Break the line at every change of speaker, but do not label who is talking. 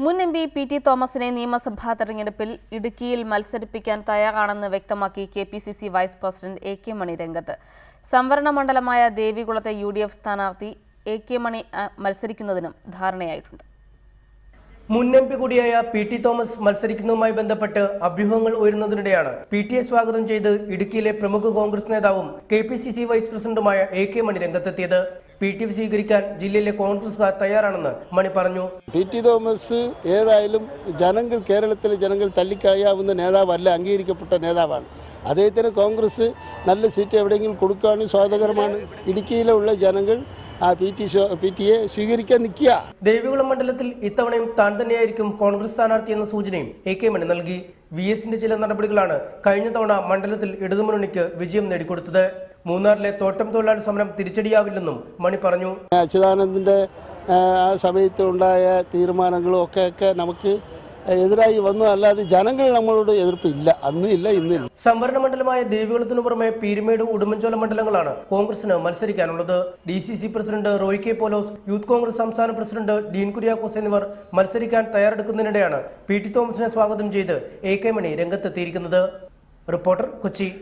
മുൻ M P P T തോമസിനെ നിയമസഭാ തെരഞ്ഞെടുപ്പിൽ ഇടുക്കിയിൽ മത്സരിപ്പിക്കാൻ തയ്യാറാണെന്ന് വ്യക്തമാക്കി KPCC vice president A K Mani രംഗത്ത്. സംവരണ മണ്ഡലമായ ദേവികുളത്തെ UDF സ്ഥാനാർത്ഥി എ കെ മണി മത്സരിക്കുന്നതിനും ധാരണയായിട്ടുണ്ട്.
മുൻ എം പി കൂടിയായ പി ടി തോമസ് മത്സരിക്കുന്നതുമായി ബന്ധപ്പെട്ട് അഭ്യൂഹങ്ങൾ ഉയരുന്നതിനിടെയാണ് PTയെ സ്വാഗതം ചെയ്ത് ഇടുക്കിയിലെ പ്രമുഖ കോൺഗ്രസ് നേതാവും KPCC വൈസ് പ്രസിഡന്റുമായ എ കെ മണി രംഗത്തെത്തിയത്. PT സ്വീകരിക്കാൻ ജില്ലയിലെ കോൺഗ്രസുകാർ തയ്യാറാണെന്ന് മണി പറഞ്ഞു.
പി ടി തോമസ് ഏതായാലും കേരളത്തിലെ ജനങ്ങൾ തള്ളിക്കളയാവുന്ന നേതാവല്ല, അംഗീകരിക്കപ്പെട്ട നേതാവാണ്. അദ്ദേഹത്തിന് കോൺഗ്രസ് നല്ല സീറ്റ് എവിടെയെങ്കിലും കൊടുക്കുകയാണെങ്കിൽ സ്വാഗതകരമാണ്. ഇടുക്കിയിലുള്ള ജനങ്ങൾ PTയെ സ്വീകരിക്കാൻ നിൽക്കുക.
ദേവികുളം മണ്ഡലത്തിൽ ഇത്തവണയും താൻ തന്നെയായിരിക്കും കോൺഗ്രസ് സ്ഥാനാർത്ഥി എന്ന സൂചനയും എ കെ മണി നൽകി. VSന്റെ ചില നടപടികളാണ് കഴിഞ്ഞ തവണ മണ്ഡലത്തിൽ ഇടതുമുന്നണിക്ക് വിജയം നേടിക്കൊടുത്തത്. മൂന്നാറിലെ തോട്ടം തൊഴിലാളി സമരം തിരിച്ചടിയാവില്ലെന്നും മണി പറഞ്ഞു.
അച്യുതാനന്ദന്റെ ആ സമയത്തുണ്ടായ തീരുമാനങ്ങളും ഒക്കെ നമുക്ക് എതിരായി വന്നു, അല്ലാതെ ജനങ്ങൾ നമ്മളോട് എതിർപ്പില്ല, അന്നില്ല ഇന്നില്ല.
സംവരണ മണ്ഡലമായ ദേവികുളത്തിനു പുറമെ പീരുമേട്, ഉടുമ്പൻചോല മണ്ഡലങ്ങളാണ് കോൺഗ്രസിന് മത്സരിക്കാനുള്ളത്. DCC president Roy K Paulose, youth Congress സംസ്ഥാന പ്രസിഡന്റ് ഡീൻ കുര്യാക്കോസ് എന്നിവർ മത്സരിക്കാൻ തയ്യാറെടുക്കുന്നതിനിടെയാണ് PT തോമസിനെ സ്വാഗതം ചെയ്ത് എ കെ മണി രംഗത്തെത്തിയിരിക്കുന്നത്. റിപ്പോർട്ടർ, കൊച്ചി.